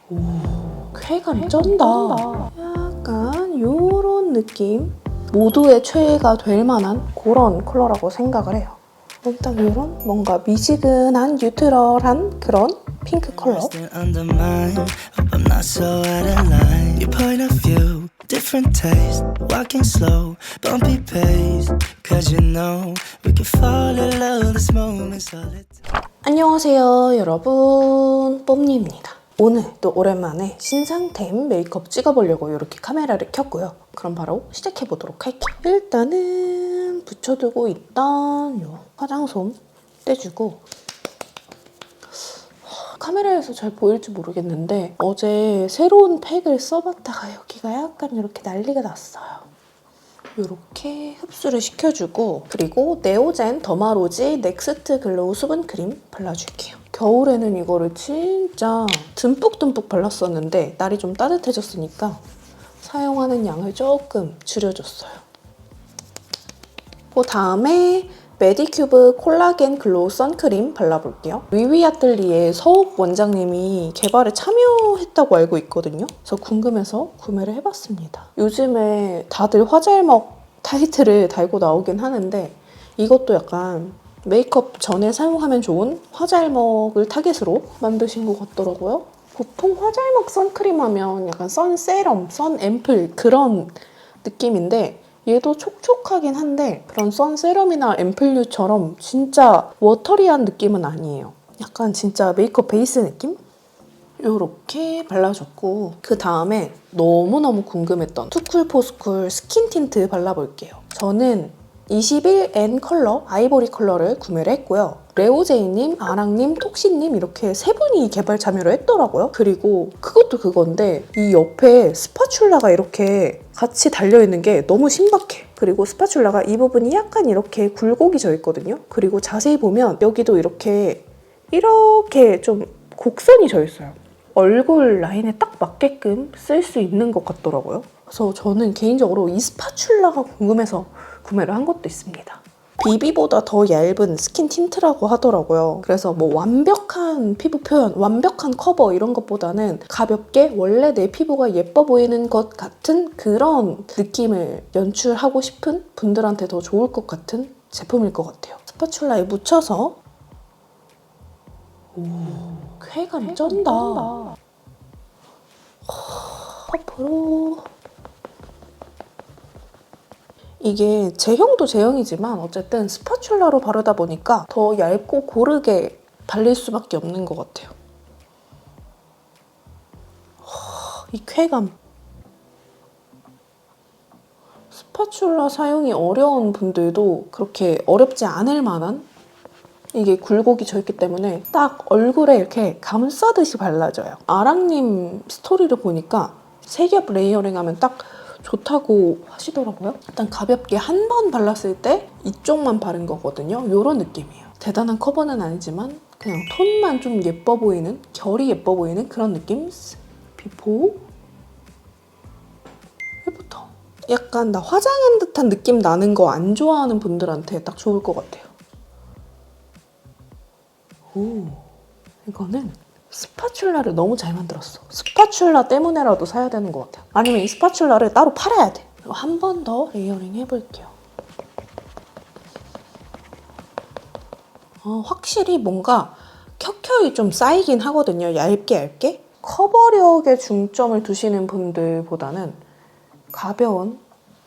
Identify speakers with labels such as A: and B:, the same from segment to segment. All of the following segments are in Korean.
A: 오, 쾌감 쩐다. 약간 요런 느낌? 모두의 최애가 될 만한 그런 컬러라고 생각을 해요. 일단 이런 뭔가 미지근한 뉴트럴한 그런 핑크 컬러.
B: Different taste, walking slow, bumpy pace. Cause you know we can fall in love this moment solid.
A: 안녕하세요 여러분, 뽐니입니다. 오늘 또 오랜만에 신상템 메이크업 찍어보려고 이렇게 카메라를 켰고요. 그럼 바로 시작해보도록 할게요. 일단은 붙여두고 있던 요 화장솜 떼주고, 카메라에서 잘 보일지 모르겠는데 어제 새로운 팩을 써봤다가 여기가 약간 이렇게 난리가 났어요. 이렇게 흡수를 시켜주고, 그리고 네오젠 더마로지 넥스트 글로우 수분크림 발라줄게요. 겨울에는 이거를 진짜 듬뿍듬뿍 발랐었는데 날이 좀 따뜻해졌으니까 사용하는 양을 조금 줄여줬어요. 그 다음에 메디큐브 콜라겐 글로우 선크림 발라볼게요. 위위아뜰리에 서욱 원장님이 개발에 참여했다고 알고 있거든요. 그래서 궁금해서 구매를 해봤습니다. 요즘에 다들 화잘먹 타이틀을 달고 나오긴 하는데 이것도 약간 메이크업 전에 사용하면 좋은 화잘먹을 타겟으로 만드신 것 같더라고요. 보통 화잘먹 선크림 하면 약간 선세럼, 선앰플 그런 느낌인데 얘도 촉촉하긴 한데 그런 선세럼이나 앰플류처럼 진짜 워터리한 느낌은 아니에요. 약간 진짜 메이크업 베이스 느낌? 이렇게 발라줬고, 그 다음에 너무너무 궁금했던 투쿨포스쿨 스킨 틴트 발라볼게요. 저는 21N 컬러, 아이보리 컬러를 구매를 했고요. 레오제이님, 아랑님, 톡시님 이렇게 세 분이 개발 참여를 했더라고요. 그리고 그것도 그건데 이 옆에 스파츌라가 이렇게 같이 달려있는 게 너무 신박해. 그리고 스파츌라가 이 부분이 약간 이렇게 굴곡이 져 있거든요. 그리고 자세히 보면 여기도 이렇게 좀 곡선이 져 있어요. 얼굴 라인에 딱 맞게끔 쓸 수 있는 것 같더라고요. 그래서 저는 개인적으로 이 스파츌라가 궁금해서 구매를 한 것도 있습니다. 비비보다 더 얇은 스킨 틴트라고 하더라고요. 그래서 뭐 완벽한 피부 표현, 완벽한 커버 이런 것보다는 가볍게 원래 내 피부가 예뻐 보이는 것 같은 그런 느낌을 연출하고 싶은 분들한테 더 좋을 것 같은 제품일 것 같아요. 스파츌라에 묻혀서 쾌감 쩐다. 앞으로 이게 제형도 제형이지만 어쨌든 스파츌라로 바르다 보니까 더 얇고 고르게 발릴 수밖에 없는 것 같아요. 이 쾌감. 스파츌라 사용이 어려운 분들도 그렇게 어렵지 않을 만한, 이게 굴곡이 져 있기 때문에 딱 얼굴에 이렇게 감싸듯이 발라져요. 아랑님 스토리를 보니까 세 겹 레이어링하면 딱 좋다고 하시더라고요. 일단 가볍게 한 번 발랐을 때 이쪽만 바른 거거든요. 이런 느낌이에요. 대단한 커버는 아니지만 그냥 톤만 좀 예뻐 보이는, 결이 예뻐 보이는 그런 느낌? 비포, 애프터. 약간 나 화장한 듯한 느낌 나는 거 안 좋아하는 분들한테 딱 좋을 것 같아요. 오, 이거는 스파츌라를 너무 잘 만들었어. 스파츌라 때문에라도 사야 되는 것 같아요. 아니면 이 스파츌라를 따로 팔아야 돼. 한 번 더 레이어링 해볼게요. 확실히 뭔가 켜켜이 좀 쌓이긴 하거든요. 얇게. 커버력에 중점을 두시는 분들보다는 가벼운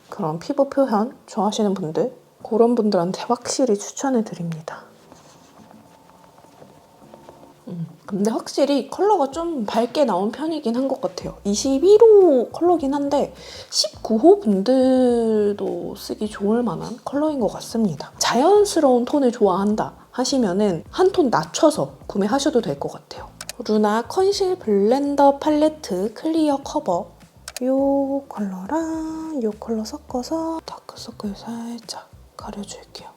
A: 그런 피부 표현 좋아하시는 분들, 그런 분들한테 확실히 추천을 드립니다. 근데 확실히 컬러가 좀 밝게 나온 편이긴 한 것 같아요. 21호 컬러긴 한데 19호 분들도 쓰기 좋을 만한 컬러인 것 같습니다. 자연스러운 톤을 좋아한다 하시면은 한 톤 낮춰서 구매하셔도 될 것 같아요. 루나 컨실 블렌더 팔레트 클리어 커버, 이 컬러랑 이 컬러 섞어서 다크서클 살짝 가려줄게요.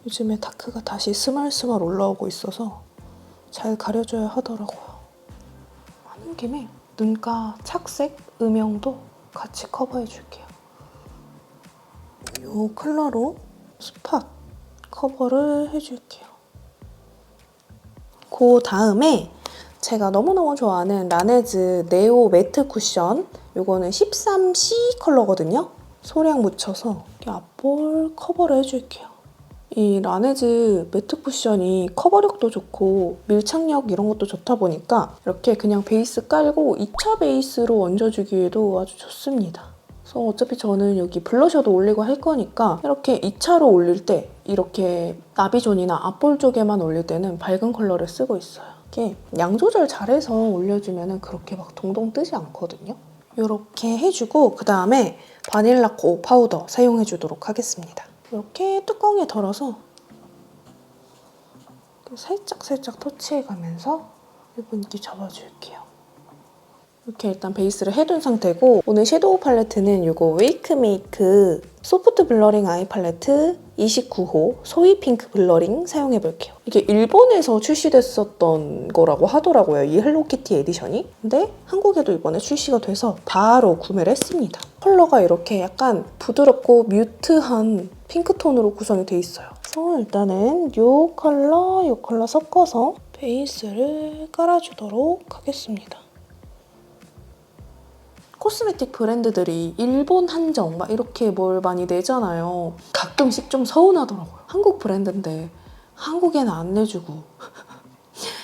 A: 요즘에 다크가 다시 스멀스멀 올라오고 있어서 잘 가려줘야 하더라고요. 하는 김에 눈가 착색, 음영도 같이 커버해줄게요. 이 컬러로 스팟 커버를 해줄게요. 그 다음에 제가 너무너무 좋아하는 라네즈 네오 매트 쿠션. 이거는 13C 컬러거든요. 소량 묻혀서 이렇게 앞볼 커버를 해줄게요. 이 라네즈 매트 쿠션이 커버력도 좋고 밀착력 이런 것도 좋다 보니까 이렇게 그냥 베이스 깔고 2차 베이스로 얹어주기에도 아주 좋습니다. 그래서 어차피 저는 여기 블러셔도 올리고 할 거니까 이렇게 2차로 올릴 때 이렇게 나비존이나 앞볼 쪽에만 올릴 때는 밝은 컬러를 쓰고 있어요. 이게 양 조절 잘해서 올려주면 그렇게 막 동동 뜨지 않거든요. 이렇게 해주고 그 다음에 바닐라 코 파우더 사용해주도록 하겠습니다. 이렇게 뚜껑에 덜어서 살짝살짝 터치해가면서 유분기 잡아줄게요. 이렇게 일단 베이스를 해둔 상태고 오늘 섀도우 팔레트는 이거 웨이크메이크 소프트 블러링 아이 팔레트 29호 소이 핑크 블러링 사용해볼게요. 이게 일본에서 출시됐었던 거라고 하더라고요. 이 헬로키티 에디션이. 근데 한국에도 이번에 출시가 돼서 바로 구매를 했습니다. 컬러가 이렇게 약간 부드럽고 뮤트한 핑크톤으로 구성이 돼 있어요. 그래서 일단은 이 컬러 섞어서 베이스를 깔아주도록 하겠습니다. 코스메틱 브랜드들이 일본 한정 막 이렇게 뭘 많이 내잖아요. 가끔씩 좀 서운하더라고요. 한국 브랜드인데 한국에는 안 내주고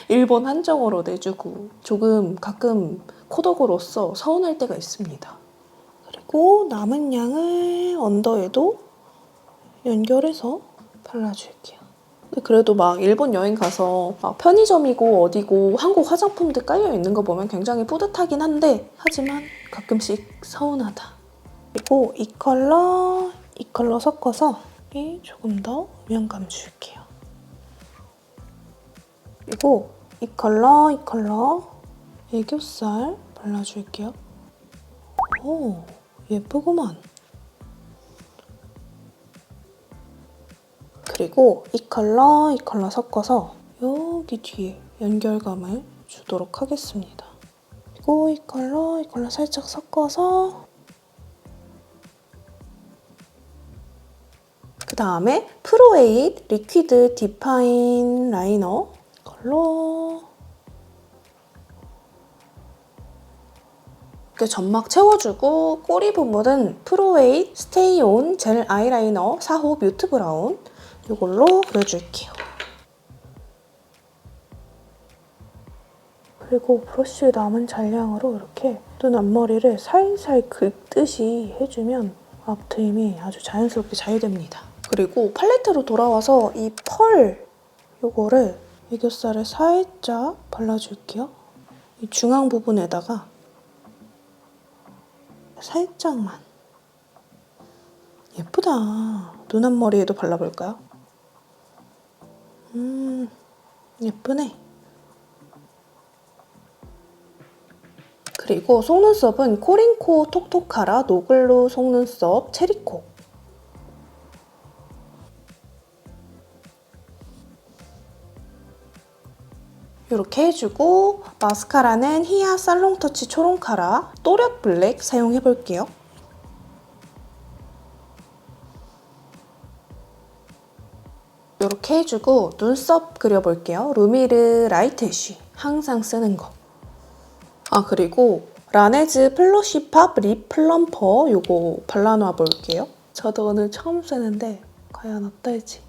A: 일본 한정으로 내주고 조금 가끔 코덕으로서 서운할 때가 있습니다. 그리고 남은 양을 언더에도 연결해서 발라줄게요. 그래도 막 일본 여행 가서 막 편의점이고 어디고 한국 화장품들 깔려있는 거 보면 굉장히 뿌듯하긴 한데 하지만 가끔씩 서운하다. 그리고 이 컬러 섞어서 조금 더 음영감 줄게요. 그리고 이 컬러 애교살 발라줄게요. 오, 예쁘구만. 그리고 이 컬러 섞어서 여기 뒤에 연결감을 주도록 하겠습니다. 그리고 이 컬러 살짝 섞어서 그 다음에 프로에잇 리퀴드 디파인 라이너 컬러 이렇게 점막 채워주고 꼬리 부분은 프로에잇 스테이 온 젤 아이라이너 4호 뮤트 브라운 이걸로 그려줄게요. 그리고 브러쉬 남은 잔량으로 이렇게 눈 앞머리를 살살 긁듯이 해주면 앞트임이 아주 자연스럽게 잘 됩니다. 그리고 팔레트로 돌아와서 이 펄 이거를 애교살에 살짝 발라줄게요. 이 중앙 부분에다가 살짝만. 예쁘다. 눈 앞머리에도 발라볼까요? 예쁘네. 그리고 속눈썹은 코링코 톡톡하라 노글로 속눈썹 체리코. 이렇게 해주고 마스카라는 히야 살롱터치 초롱카라 또렷 블랙 사용해볼게요. 이렇게 해주고 눈썹 그려볼게요. 루미르 라이트 애쉬 항상 쓰는 거. 아 그리고 라네즈 플러쉬팝 립 플럼퍼 이거 발라놔 볼게요. 저도 오늘 처음 쓰는데 과연 어떨지.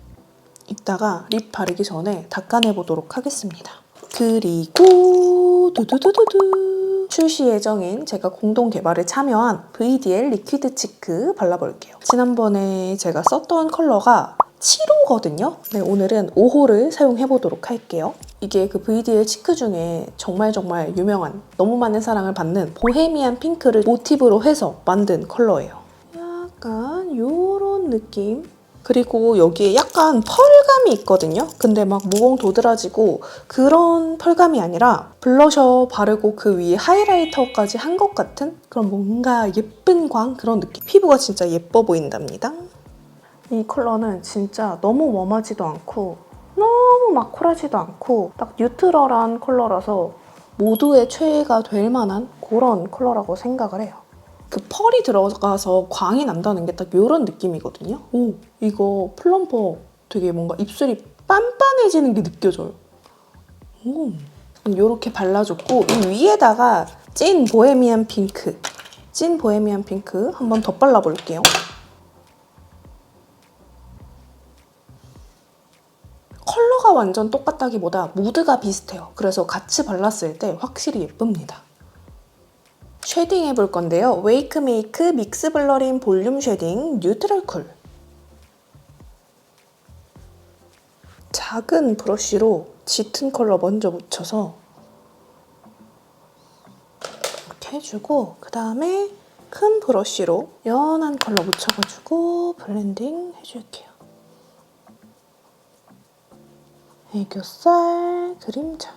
A: 이따가 립 바르기 전에 닦아내보도록 하겠습니다. 그리고 두두두두두 출시 예정인 제가 공동 개발에 참여한 VDL 리퀴드 치크 발라볼게요. 지난번에 제가 썼던 컬러가 7호거든요. 네, 오늘은 5호를 사용해보도록 할게요. 이게 그 VDL 치크 중에 정말 유명한 너무 많은 사랑을 받는 보헤미안 핑크를 모티브로 해서 만든 컬러예요. 약간 이런 느낌. 그리고 여기에 약간 펄감이 있거든요. 근데 막 모공 도드라지고 그런 펄감이 아니라 블러셔 바르고 그 위에 하이라이터까지 한 것 같은 그런 뭔가 예쁜 광 그런 느낌. 피부가 진짜 예뻐 보인답니다. 이 컬러는 진짜 너무 웜하지도 않고 너무 막 쿨하지도 않고 딱 뉴트럴한 컬러라서 모두의 최애가 될 만한 그런 컬러라고 생각을 해요. 그 펄이 들어가서 광이 난다는 게 딱 이런 느낌이거든요. 오, 이거 플럼퍼 되게 뭔가 입술이 빤빤해지는 게 느껴져요. 오. 이렇게 발라줬고 이 위에다가 찐 보헤미안 핑크 한 번 더 발라볼게요. 컬러가 완전 똑같다기보다 무드가 비슷해요. 그래서 같이 발랐을 때 확실히 예쁩니다. 쉐딩 해볼 건데요. 웨이크메이크 믹스 블러링 볼륨 쉐딩 뉴트럴 쿨. 작은 브러쉬로 짙은 컬러 먼저 묻혀서 이렇게 해주고 그 다음에 큰 브러쉬로 연한 컬러 묻혀가지고 블렌딩 해줄게요. 애교살 그림자.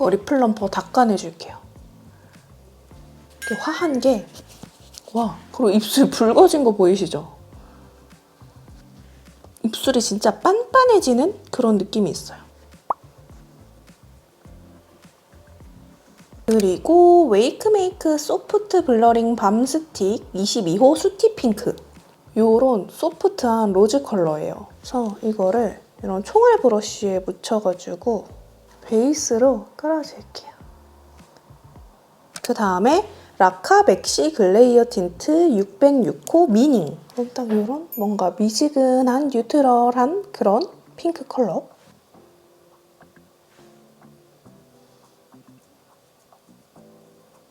A: 리플럼퍼 닦아내줄게요. 이렇게 화한 게 와, 그리고 입술 붉어진 거 보이시죠? 입술이 진짜 빤빤해지는 그런 느낌이 있어요. 그리고 웨이크메이크 소프트 블러링 밤 스틱 22호 수티 핑크. 요런 소프트한 로즈 컬러예요. 그래서 이거를 이런 총알 브러쉬에 묻혀가지고 베이스로 깔아줄게요. 그 다음에 라카 맥시 글레이어 틴트 606호 미니. 딱 이런 뭔가 미지근한 뉴트럴한 그런 핑크 컬러.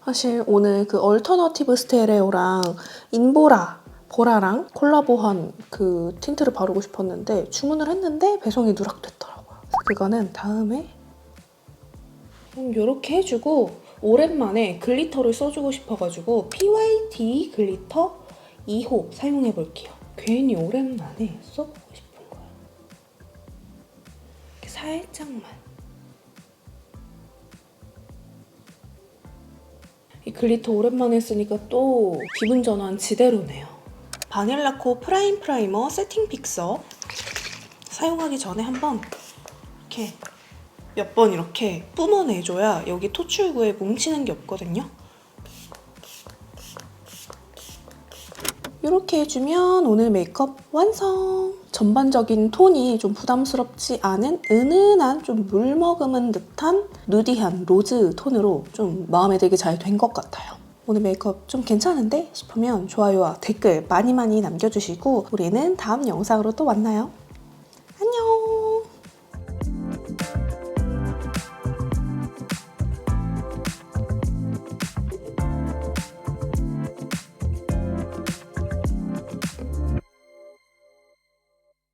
A: 사실 오늘 그 얼터너티브 스테레오랑 보라랑 콜라보한 그 틴트를 바르고 싶었는데 주문을 했는데 배송이 누락됐더라고요. 그거는 다음에 이렇게 해주고 오랜만에 글리터를 써주고 싶어가지고 PYT 글리터 2호 사용해볼게요. 괜히 오랜만에 써보고 싶은 거예요. 이렇게 살짝만. 이 글리터 오랜만에 쓰니까 또 기분 전환 지대로네요. 바닐라코 프라임 프라이머 세팅 픽서 사용하기 전에 한번 이렇게 몇 번 이렇게 뿜어내줘야 여기 토출구에 뭉치는 게 없거든요. 이렇게 해주면 오늘 메이크업 완성! 전반적인 톤이 좀 부담스럽지 않은 은은한 좀 물 머금은 듯한 누디한 로즈 톤으로 좀 마음에 들게 잘 된 것 같아요. 오늘 메이크업 좀 괜찮은데 싶으면 좋아요와 댓글 많이 남겨주시고 우리는 다음 영상으로 또 만나요.